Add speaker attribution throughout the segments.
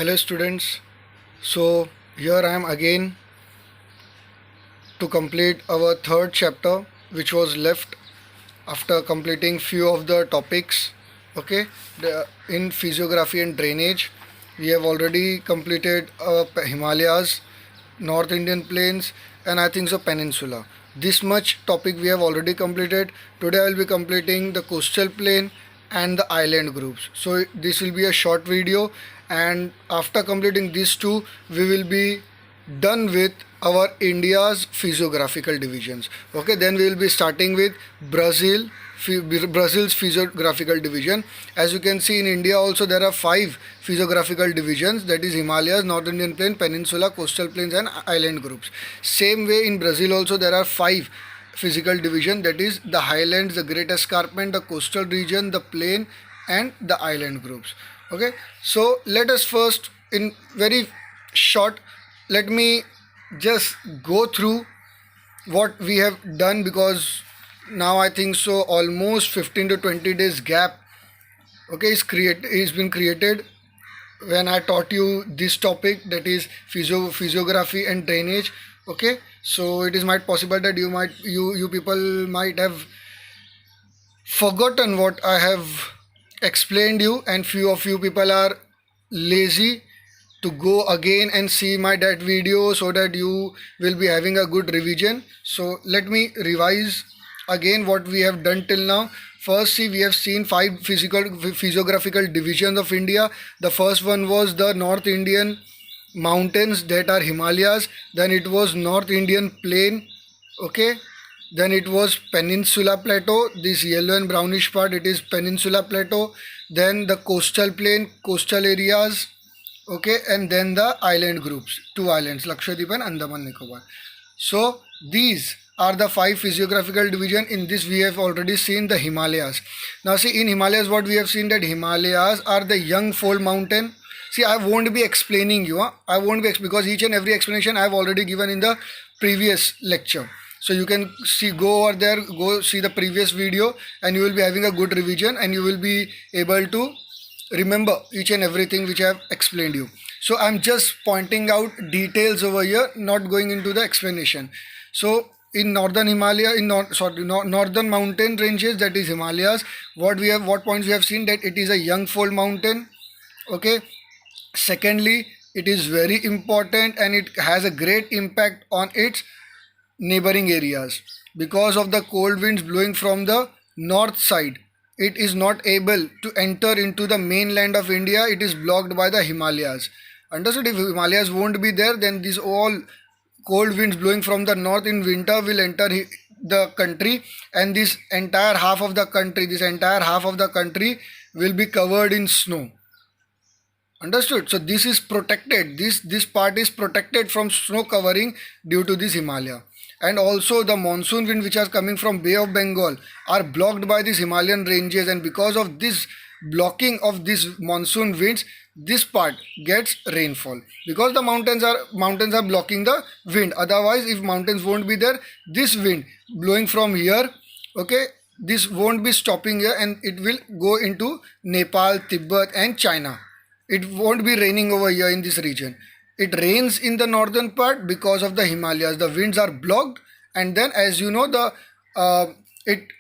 Speaker 1: Hello students. So here I am again to complete our third chapter which was left after completing few of the topics. Okay, in physiography and drainage we have already completed Himalayas, North Indian plains, and I think so peninsula. This much topic we have already completed. Today I will be completing the coastal plain and the island groups. So this will be a short video, and after completing these two we will be done with our India's physiographical divisions. Okay, then we will be starting with Brazil's physiographical division. As you can see, in India also there are five physiographical divisions, that is Himalayas, North Indian Plain, Peninsula, Coastal Plains and Island groups. Same way in Brazil also there are five physical division, that is the highlands, the great escarpment, the coastal region, the plain and the island groups. Okay, so let us first, in very short, let me just go through what we have done, because now I think so almost 15 to 20 days gap, okay, is been created when I taught you this topic, that is physiography and drainage. Okay, so it is might possible that you people might have forgotten what I have explained you, and few of you people are lazy to go again and see my that video so that you will be having a good revision. So let me revise again what we have done till now. First, see, we have seen five physiographical divisions of India. The first one was the North Indian mountains, that are Himalayas. Then it was North Indian plain. Okay, then it was Peninsula Plateau, this yellow and brownish part, it is Peninsula Plateau. Then the coastal plain, coastal areas. Okay, and then the island groups, two islands, Lakshadweep and Andaman Nicobar. So these are the five physiographical division. In this we have already seen the Himalayas. Now see, in Himalayas what we have seen, that Himalayas are the young fold mountain. See, I won't be explaining you, I won't be because each and every explanation I have already given in the previous lecture. So you can see, go over there, go see the previous video, and you will be having a good revision and you will be able to remember each and everything which I have explained you. So I'm just pointing out details over here, not going into the explanation. So in northern Himalaya, northern mountain ranges, that is Himalayas, what points we have seen, that it is a young fold mountain. Okay, secondly, it is very important and it has a great impact on its neighboring areas. Because of the cold winds blowing from the north side, it is not able to enter into the mainland of India. It is blocked by the Himalayas. Understood? If Himalayas won't be there, then these all cold winds blowing from the north in winter will enter the country, and this entire half of the country will be covered in snow. Understood? So this is protected. This part is protected from snow covering due to this Himalaya. And also the monsoon wind which are coming from Bay of Bengal are blocked by these Himalayan ranges, and because of this blocking of these monsoon winds, this part gets rainfall, because the mountains are blocking the wind. Otherwise, if mountains won't be there, this wind blowing from here, okay, this won't be stopping here and it will go into Nepal, Tibet and China. It won't be raining over here in this region. It rains in the northern part because of the Himalayas. The winds are blocked, and then, as you know, it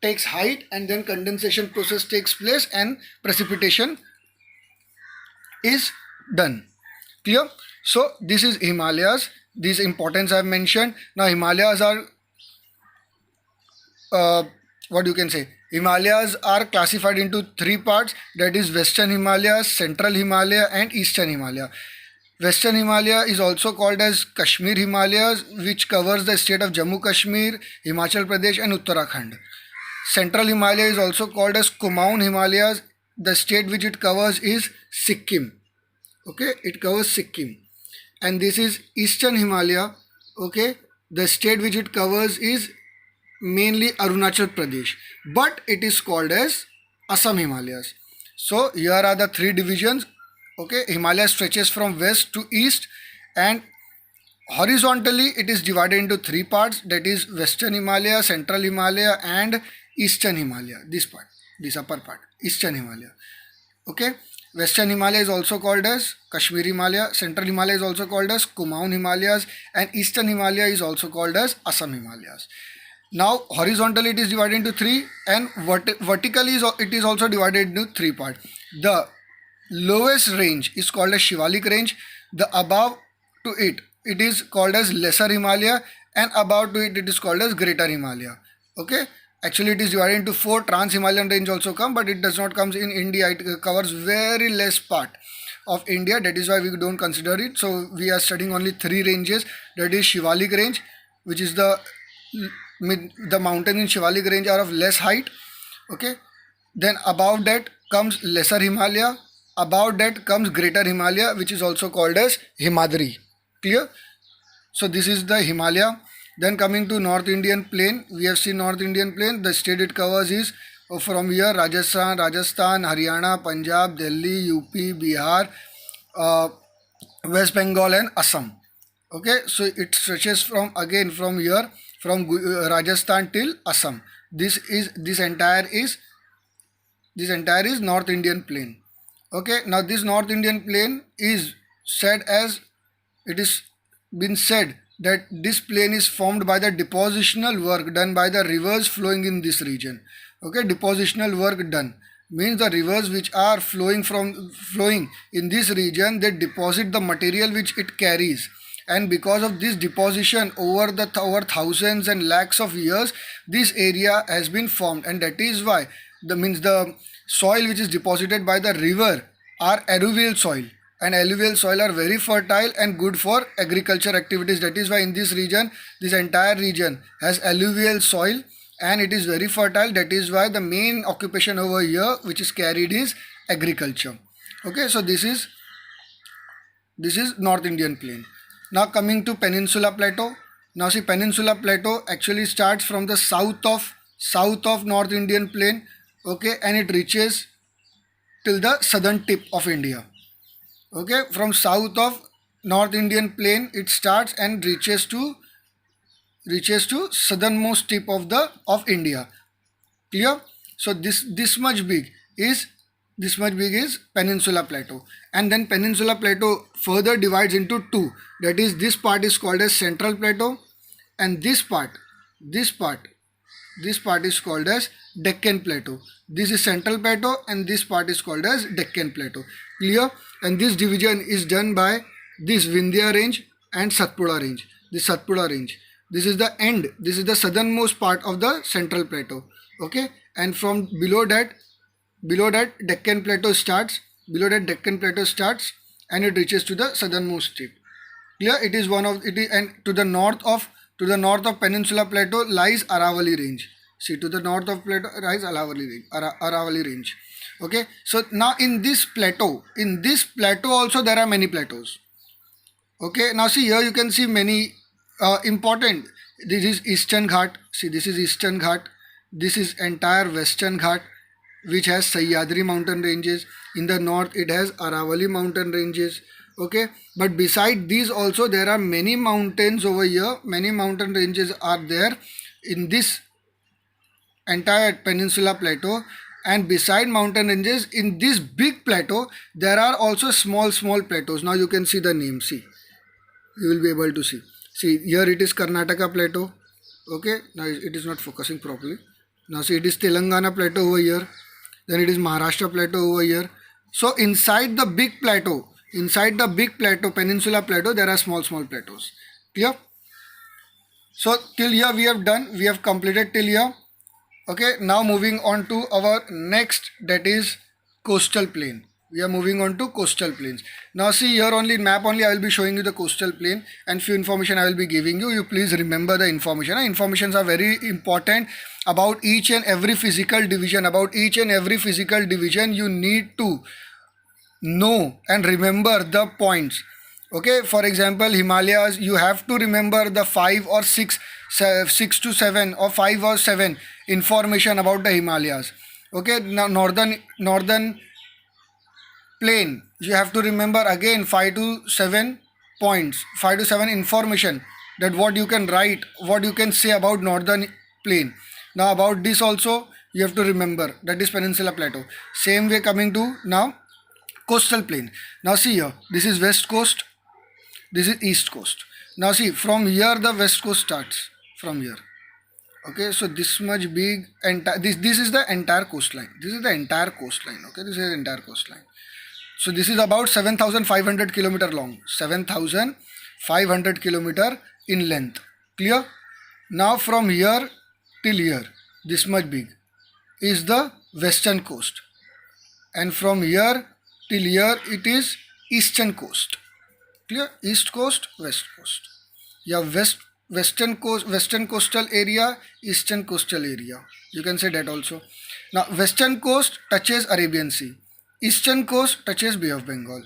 Speaker 1: takes height, and then condensation process takes place and precipitation is done. Clear? So this is Himalayas. These importance I have mentioned. Now Himalayas are what you can say. Himalayas are classified into three parts, that is Western Himalayas, Central Himalaya and Eastern Himalaya. Western Himalaya is also called as Kashmir Himalayas, which covers the state of Jammu Kashmir, Himachal Pradesh and Uttarakhand. Central Himalaya is also called as Kumaon Himalayas. The state which it covers is Sikkim. Okay, it covers Sikkim. And this is Eastern Himalaya. Okay, the state which it covers is mainly Arunachal Pradesh, but it is called as Assam Himalayas. So here are the three divisions. Okay, Himalaya stretches from west to east, and horizontally it is divided into three parts, that is Western Himalaya, Central Himalaya and Eastern Himalaya. This upper part, Eastern Himalaya. Okay, Western Himalaya is also called as Kashmir Himalaya. Central Himalaya is also called as Kumaon Himalayas, and Eastern Himalaya is also called as Assam Himalayas. Now horizontally it is divided into three, and vertically it is also divided into three parts. The lowest range is called as Shivalik range. The above to it is called as Lesser Himalaya, and above to it is called as Greater Himalaya. Okay. Actually, it is divided into four. Trans-Himalayan range also come, but it does not come in India. It covers very less part of India. That is why we don't consider it. So we are studying only three ranges. That is Shivalik range, which is the mountains in Shivalik range are of less height. Okay. Then above that comes Lesser Himalaya. Above that comes Greater Himalaya, which is also called as Himadri. Clear? So this is the Himalaya. Then coming to North Indian plain, we have seen North Indian plain. The state it covers is from here Rajasthan, Haryana, Punjab, Delhi, UP, Bihar, West Bengal and Assam. Okay, so it stretches from here from Rajasthan till Assam. This entire is North Indian plain. Okay, now this North Indian plain is said as, it is been said that this plain is formed by the depositional work done by the rivers flowing in this region. Okay, depositional work done means the rivers which are flowing in this region, they deposit the material which it carries, and because of this deposition over thousands and lakhs of years, this area has been formed, and that is why the soil which is deposited by the river are alluvial soil, and alluvial soil are very fertile and good for agriculture activities. That is why in this region, this entire region has alluvial soil and it is very fertile. That is why the main occupation over here which is carried is agriculture. Okay, so this is North Indian plain. Now coming to Peninsula Plateau. Now see, Peninsula Plateau actually starts from the south of North Indian plain. Okay, and it reaches till the southern tip of India. Okay, from south of North Indian plain it starts and reaches to southernmost tip of India. Clear? So this much big is Peninsula Plateau, and then Peninsula Plateau further divides into two. That is, this part is called as Central Plateau, and this part is called as Deccan Plateau. This is Central Plateau and this part is called as Deccan Plateau. Clear? And this division is done by this Vindhya range and Satpura range. This Satpura range. This is the end. This is the southernmost part of the Central Plateau. Okay? And from below that Deccan Plateau starts. Below that Deccan Plateau starts and it reaches to the southernmost tip. Clear? It is and to the north of Peninsula Plateau lies Aravalli range. See, to the north of Plateau lies Aravalli range. Okay, so now in this plateau also there are many plateaus. Okay, now see, here you can see many important. This is Eastern Ghat. See, this is Eastern Ghat. This is entire Western Ghat, which has Sahyadri mountain ranges. In the north it has Aravalli mountain ranges. Okay, but beside these also there are many mountains over here. Many mountain ranges are there in this entire Peninsula Plateau, and beside mountain ranges in this big plateau there are also small plateaus. Now you can see the name. See, you will be able to see. See, here it is Karnataka Plateau. Okay, now it is not focusing properly. Now see, it is Telangana Plateau over here. Then it is Maharashtra Plateau over here. So inside the big plateau, Peninsula Plateau, there are small plateaus. Clear? So till here we have done. We have completed till here. Okay, now moving on to our next, that is coastal plain. We are moving on to coastal plains. Now see, here only in map only I will be showing you the coastal plain, and few information I will be giving you. You please remember the information. Informations are very important about each and every physical division. You need to know and remember the points. Okay, for example, Himalayas, you have to remember the 5 or 6 to 7 or 5 or 7 information about the Himalayas. Okay, now northern plain, you have to remember again 5 to 7 points, 5 to 7 information, that what you can write, what you can say about northern plain. Now about this also you have to remember, that is Peninsula Plateau. Same way coming to now coastal plain. Now see here, this is west coast, this is east coast. Now see, from here the west coast starts, from here. Okay, so this much big, this is the entire coastline. This is the entire coastline. Okay, this is the entire coastline. So this is about 7,500 kilometer long, 7,500 kilometer in length. Clear? Now from here till here, this much big is the western coast, and from here till here it is eastern coast. Clear? East coast, west coast. Yeah, western coast, western coastal area, eastern coastal area. You can say that also. Now western coast touches Arabian Sea, eastern coast touches Bay of Bengal,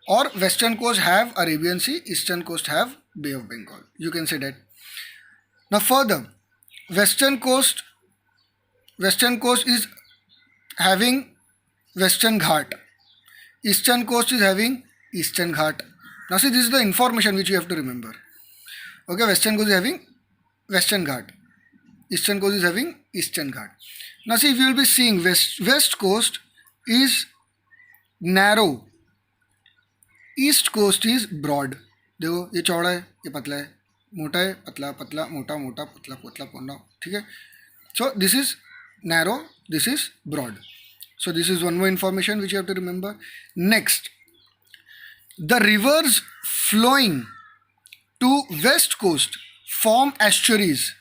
Speaker 1: or western coast have Arabian Sea, eastern coast have Bay of Bengal. You can say that. Now further, western coast is having Western Ghat, eastern coast is having Eastern Ghat. Now see, this is the information which you have to remember. Okay, western coast is having Western Ghat, eastern coast is having Eastern Ghat. Now see, if you will be seeing west coast is narrow, east coast is broad. देखो ये चौड़ा है, ये पतला है, मोटा है, पतला पतला, मोटा मोटा, पतला पतला, पतला. ठीक है. So this is narrow, this is broad. So this is one more information which you have to remember. Next, the rivers flowing to west coast form estuaries.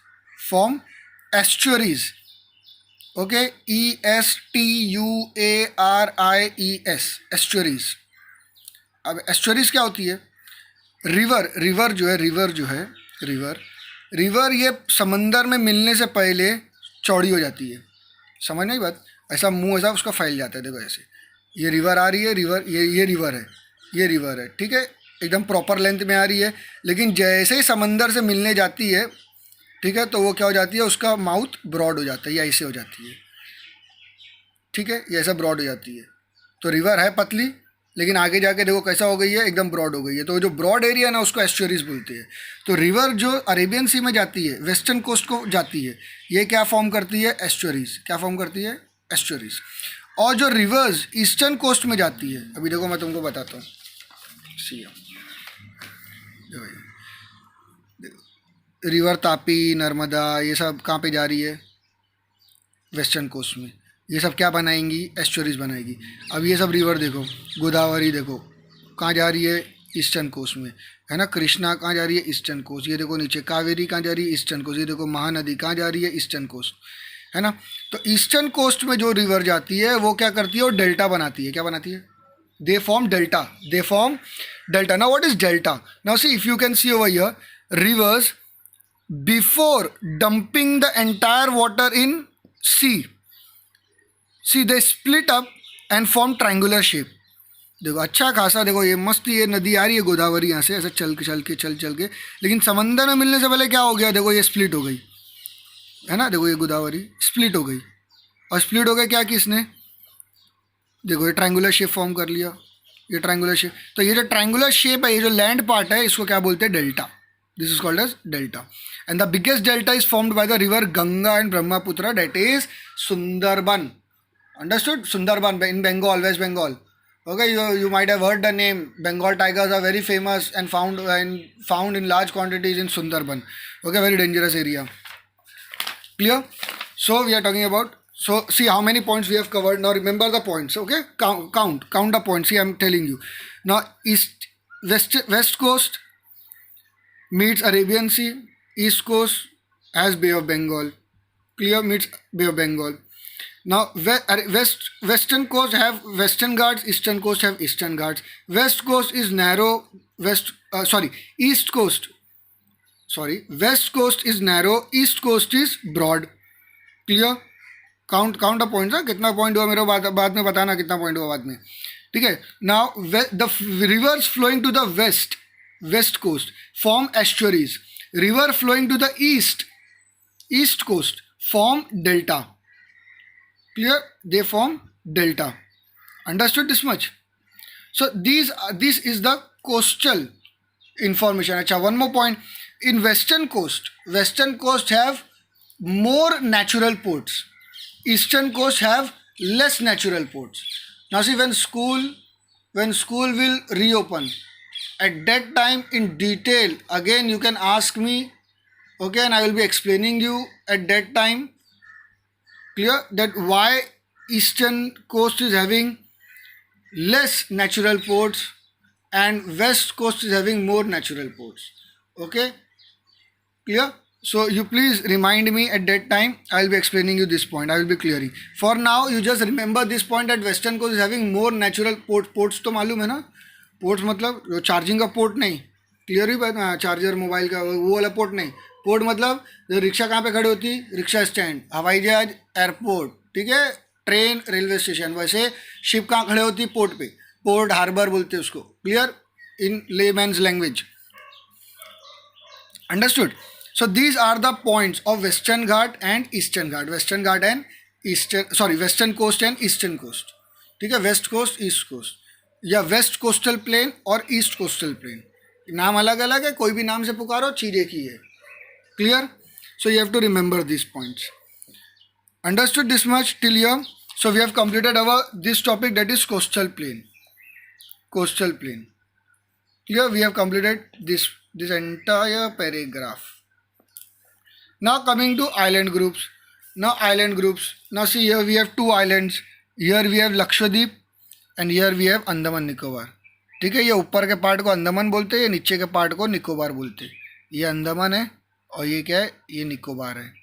Speaker 1: Okay, estuaries, estuaries. अब estuaries क्या होती है? River जो है river ये समंदर में मिलने से पहले चौड़ी हो जाती है. समझ नहीं बात? ऐसा मुंह ऐसा उसका फैल जाता है. देखो ऐसे, ये रिवर आ रही है, ये रिवर है, ठीक है, एकदम प्रॉपर लेंथ में आ रही है. लेकिन जैसे ही समंदर से मिलने जाती है, ठीक है, तो वो क्या हो जाती है, उसका माउथ ब्रॉड हो जाता है, या ऐसे हो जाती है. ठीक है, ये ऐसा ब्रॉड हो जाती है. तो रिवर है पतली, लेकिन आगे जाके देखो कैसा हो गई है, एकदम ब्रॉड हो गई है. तो जो ब्रॉड एरिया है ना, उसको एस्चुअरीज बोलते हैं. तो रिवर जो अरेबियन सी में जाती है, वेस्टर्न कोस्ट को जाती है, ये क्या फॉर्म करती है? एस्चुअरीज. क्या फॉर्म करती है? एस्चुअरीज. और जो रिवर्स ईस्टर्न कोस्ट में जाती है, अभी देखो मैं तुमको बताता हूँ. सी रिवर तापी, नर्मदा, ये सब कहाँ पे जा रही है? वेस्टर्न कोस्ट में. ये सब क्या बनाएंगी? एस्चुअरीज बनाएगी. अब ये सब रिवर देखो, गोदावरी देखो कहाँ जा रही है? ईस्टर्न कोस्ट में, है ना. कृष्णा कहाँ जा रही है? Eastern coast. ये देखो नीचे कावेरी कहाँ जा रही है? Eastern coast. ये देखो महानदी कहाँ जा रही है? ईस्टर्न कोस्ट, है ना. तो ईस्टर्न कोस्ट में जो रिवर जाती है वो क्या करती है? वो डेल्टा बनाती है. क्या बनाती है? They form delta. Now what is delta? Now see, if you can see over here, rivers before dumping the entire water in sea, they split up and form triangular shape. देखो अच्छा खासा, देखो ये मस्त, ये नदी आ रही है गोदावरी यहाँ से ऐसे चल के, लेकिन समंदर में मिलने से पहले क्या हो गया? देखो ये स्प्लिट हो गई, है ना. देखो ये गोदावरी स्प्लिट हो गई, और स्प्लिट हो गया क्या किसने? देखो ये ट्रायंगुलर शेप फॉर्म कर लिया, ये ट्रायंगुलर शेप. तो ये जो ट्रायंगुलर शेप है, ये जो लैंड पार्ट है, इसको क्या बोलते हैं? Delta. This is called as delta. And the biggest delta is formed by the river Ganga and Brahmaputra, that is Sundarban. Understood? Sundarban in Bengal, West Bengal. Okay, you might have heard the name. Bengal tigers are very famous and found in large quantities in Sundarban. Okay, very dangerous area. Clear? So we are talking about. So see how many points we have covered. Now remember the points. Okay, count the points. See, I'm telling you. Now west coast meets Arabian Sea. East coast has Bay of Bengal. Clear? Meets Bay of Bengal. Now western coast have Western Ghats, eastern coast have Eastern Ghats. West coast is narrow. West coast is narrow. East coast is broad. Clear? Count the points. कितना point हुआ मेरे बाद में बताना, कितना point हुआ बाद में. ठीक है. Now the rivers flowing to the west coast form estuaries. River flowing to the east coast form delta. Clear? They form delta. Understood this much? So this is the coastal information. Achha, one more point. In western coast have more natural ports. Eastern coast have less natural ports. Now see, when school when school will reopen. At that time, in detail, again you can ask me, okay, and I will be explaining you at that time, clear, that why eastern coast is having less natural ports and west coast is having more natural ports. Okay, clear. So you please remind me at that time. I will be explaining you this point. I will be clearing. For now, you just remember this point that western coast is having more natural ports. Ports तो मालूम है ना? Ports मतलब जो charging का port नहीं, clear ही बात, charger mobile का वो वाला पोर्ट नहीं. पोर्ट मतलब जो रिक्शा कहाँ पे खड़ी होती, रिक्शा स्टैंड, हवाई जहाज एयरपोर्ट, ठीक है, ट्रेन रेलवे स्टेशन. वैसे शिप कहाँ खड़े होती, पोर्ट पे. पोर्ट हार्बर बोलते हैं उसको. Clear in layman's language. Understood? So these are the points of Western Ghat and Eastern Ghat. Western Ghat and Western Coast and Eastern Coast. ठीक है, West Coast, East Coast या West Coastal Plain और East Coastal Plain. नाम अलग अलग है, कोई भी नाम से पुकारो, चीज एक ही है. Clear? So you have to remember these points. Understood this much till here? So we have completed our this topic, that is coastal plain. Coastal plain. Here we have completed this entire paragraph. Now coming to island groups. Now see, here we have two islands. Here we have Lakshadweep and here we have Andaman Nicobar. ठीक है, ये ऊपर के part को अंडमान बोलते हैं, ये नीचे के पार्ट को निकोबार बोलते हैं. ये अंडमान है और ये क्या है, ये निकोबार है.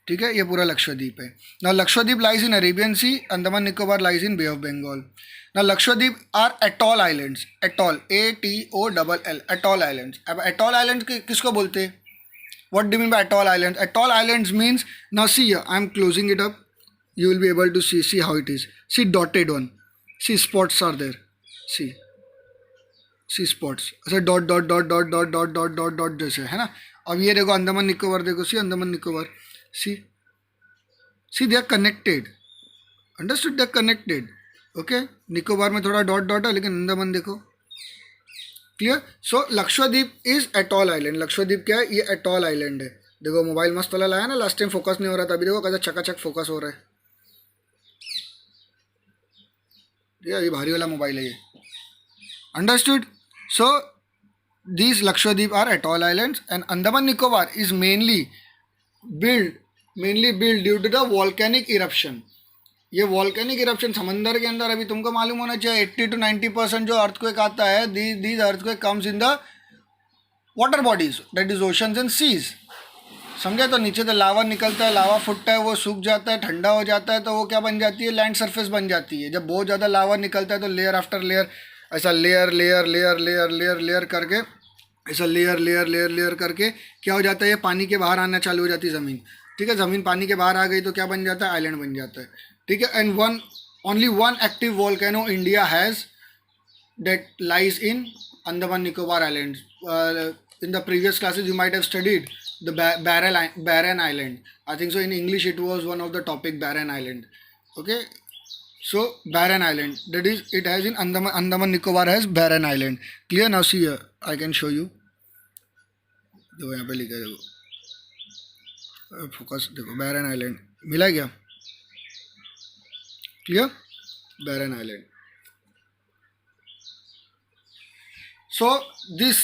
Speaker 1: ठीक है, ये पूरा लक्षद्वीप है. Now Lakshadweep lies in Arabian sea, Andaman Nicobar lies in bay of Bengal. Now Lakshadweep are atoll islands. Atoll, ATOLL, atoll islands. अब atoll islands किसको बोलते हैं? What do you mean by atoll islands? Atoll islands means, now see here, I am closing it up. You will be able to see how it is. See dotted one. See spots are there. See spots. ऐसे dot जैसे है ना. अब ये देखो अंडमान निकोबार, देखो see Andaman Nicobar. See they are connected. Understood? They are connected. Okay, Nicobar में थोड़ा डॉट है, लेकिन अंडमान देखो. Clear. So Lakshadweep is atoll island. Lakshadweep क्या है, ये एटॉल आइलैंड है. देखो मोबाइल मस्त वाला लाया ना, लास्ट टाइम फोकस नहीं हो रहा था, अभी देखो कैसा चकाचक फोकस हो रहा है. ये अभी भारी वाला मोबाइल है ये. Understood. So these Lakshadweep are atoll islands and Andaman Nicobar is mainly built due to the volcanic eruption. ये वॉल्केनिक इरप्शन समंदर के अंदर, अभी तुमको मालूम होना चाहिए 80 to 90% जो अर्थक्वेक आता है, these earthquake comes in the water bodies, that is oceans and seas. समझे? तो नीचे तो लावा निकलता है, लावा फुटता है, वो सूख जाता है, ठंडा हो जाता है, तो वो क्या बन जाती है, लैंड सरफेस बन जाती है. जब बहुत ज़्यादा लावा निकलता है तो लेयर आफ्टर लेयर, ऐसा लेयर करके, ऐसा लेयर करके क्या हो जाता है, ये पानी के बाहर आना चालू हो जाती है ज़मीन. ठीक है, ज़मीन पानी के बाहर आ गई तो क्या बन जाता है, आइलैंड बन जाता है. ठीक है. And only one active volcano India has, that lies in Andaman Nicobar Islands. In the previous classes you might have studied the Barren Island. I think so in English it was one of the topic, Barren Island. Okay, so Barren Island, that is, it has in Andaman Nicobar has Barren Island. Clear? Now see here, I can show you. देखो यहाँ पे लिखा है, देखो focus, देखो Barren Island मिला क्या? Clear? Barren Island. So this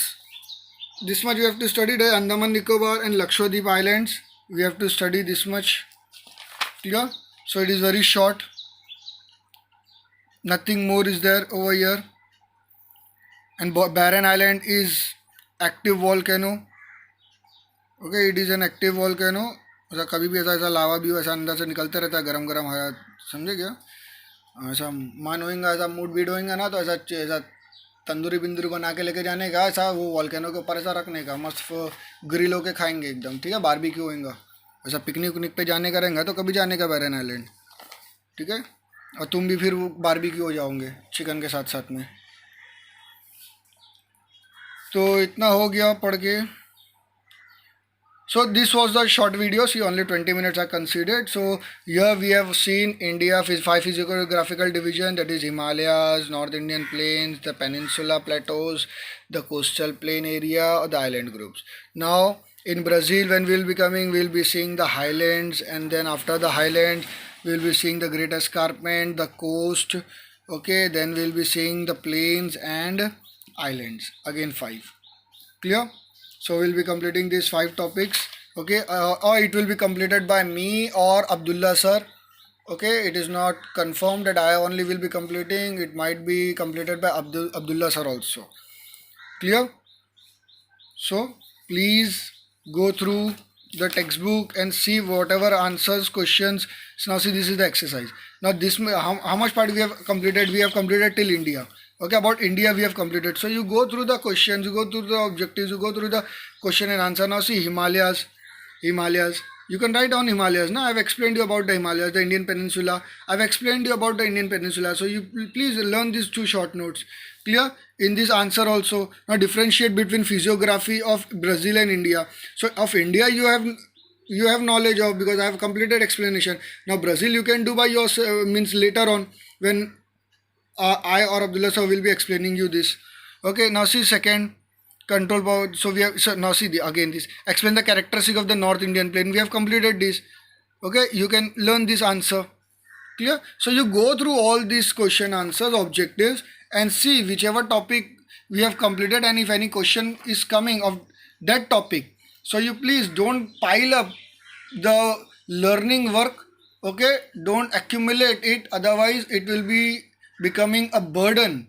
Speaker 1: much we have to study, the Andaman Nicobar and Lakshadweep Islands. We have to study this much. Clear? So it is very short. Nothing more is there over here. And Barren Island is active volcano. Okay, it is an active volcano. ऐसा कभी भी ऐसा लावा भी ऐसा अंदर से निकलता रहता है, गरम हवा. समझे क्या? ऐसा मन होएगा, ऐसा मूड बीड होएगा ना, तो ऐसा तंदूरी बिंदूरी बना के लेके जाने का, ऐसा वो वॉल्केनो के ऊपर ऐसा रखने का, मस्त ग्रिल होके खाएंगे एकदम. ठीक है, बारबेक्यू होएगा. ऐसा पिकनिक पे जाने का रहेगा तो कभी जाने का बैरन आइलैंड. ठीक है, और तुम भी फिर वो बारबेक्यू हो जाओगे चिकन के साथ साथ में. तो इतना हो गया पढ़ के. So this was the short video. See, only 20 minutes are considered. So here we have seen India 5 physiographical division, that is Himalayas, North Indian plains, the peninsula plateaus, the coastal plain area, or the island groups. Now in Brazil, when we will be coming, we will be seeing the highlands, and then after the highlands we will be seeing the Great Escarpment, the coast, Okay, then we'll be seeing the plains and islands. Again 5. Clear? So we'll be completing these 5 topics. Okay, or it will be completed by me or Abdullah sir. Okay, it is not confirmed that I only will be completing. It might be completed by Abdullah sir also. Clear? So please go through the textbook and see whatever answers, questions. So now see, this is the exercise. Now this, how much part we have completed? We have completed till India. Okay, about India we have completed. So you go through the questions, you go through the objectives, you go through the question and answer. Now see, Himalayas. You can write down Himalayas. Now I've explained you about the Himalayas, the Indian Peninsula. I've explained you about the Indian Peninsula. So you please learn these 2 short notes. Clear? In this answer also, now differentiate between physiography of Brazil and India. So of India you have knowledge of, because I have completed explanation. Now Brazil you can do by yourself, means later on when I or Abdullah sir will be explaining you this. Okay, now see second, control power. So we have, so now see again this, explain the characteristic of the North Indian plain. We have completed this. Okay, you can learn this answer. Clear? So you go through all these question answers, objectives, and see whichever topic we have completed, and if any question is coming of that topic. So you please don't pile up the learning work. Okay, don't accumulate it, otherwise it will be becoming a burden.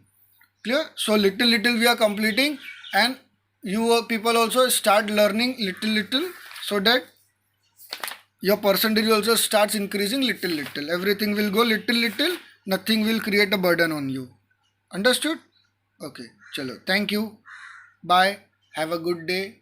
Speaker 1: Clear? So little we are completing, and you people also start learning little, so that your percentage also starts increasing little. Everything will go little. Nothing will create a burden on you. Understood? Okay. Chalo. Thank you. Bye. Have a good day.